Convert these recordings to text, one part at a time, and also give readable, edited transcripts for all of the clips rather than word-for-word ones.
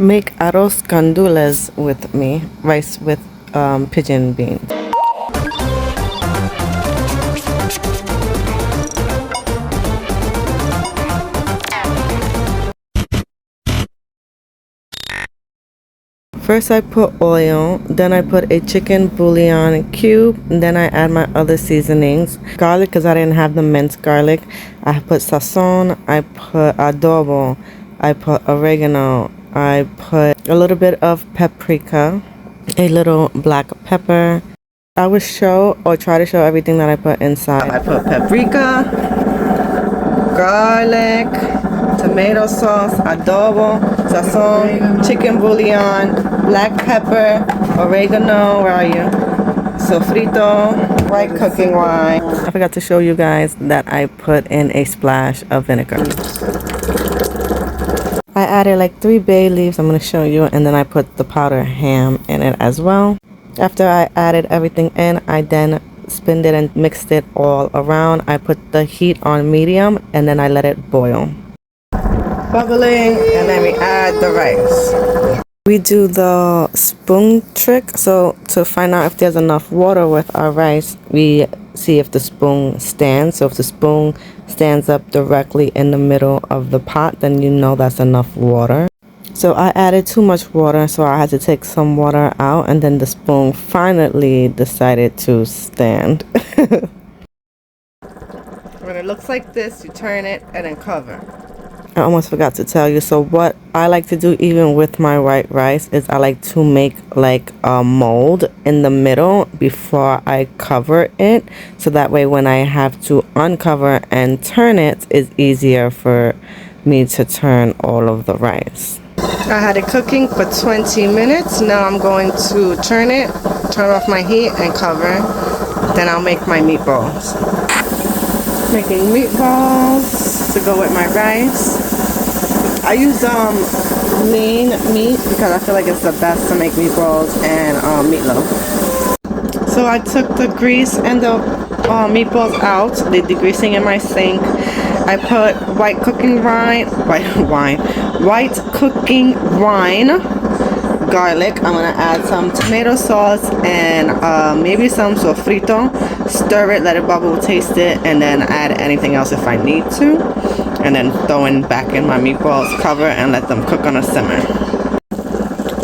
Make arroz gandules with me, rice with pigeon beans. First I put oil, then I put a chicken bouillon cube, and then I add my other seasonings. Garlic, because I didn't have the minced garlic. I put sazon, I put adobo, I put oregano, I put a little bit of paprika, a little black pepper. I will show or try to show everything that I put inside. I put paprika, garlic, tomato sauce, adobo, sazon, chicken bouillon, black pepper, oregano, where are you? Sofrito, white cooking wine. I forgot to show you guys that I put in a splash of vinegar. I added like 3 bay leaves, I'm going to show you, and then I put the powdered ham in it as well. After I added everything in, I then spinned it and mixed it all around. I put the heat on medium and then I let it boil. Bubbling, and then we add the rice. We do the spoon trick. So to find out if there's enough water with our rice, we see if the spoon stands. So if the spoon stands up directly in the middle of the pot, then you know that's enough water. So I added too much water, so I had to take some water out, and then the spoon finally decided to stand. When it looks like this, you turn it and then cover. I almost forgot to tell you, so what I like to do even with my white rice is I like to make like a mold in the middle before I cover it, so that way when I have to uncover and turn it, it's easier for me to turn all of the rice. I had it cooking for 20 minutes. Now I'm going to turn it, turn off my heat and cover. Then I'll make my meatballs. Making meatballs to go with my rice. I use lean meat because I feel like it's the best to make meatballs and meatloaf. So I took the grease and the meatballs out, the degreasing in my sink. I put white cooking wine, garlic. I'm gonna add some tomato sauce and maybe some sofrito. Stir it, let it bubble, taste it, and then add anything else if I need to. And then throw in back in my meatballs, cover, and let them cook on a simmer.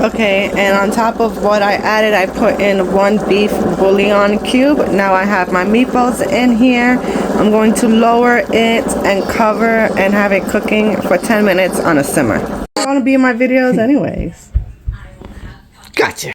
Okay, and on top of what I added, I put in 1 beef bouillon cube. Now I have my meatballs in here. I'm going to lower it and cover and have it cooking for 10 minutes on a simmer. I want to be in my videos anyways. Gotcha.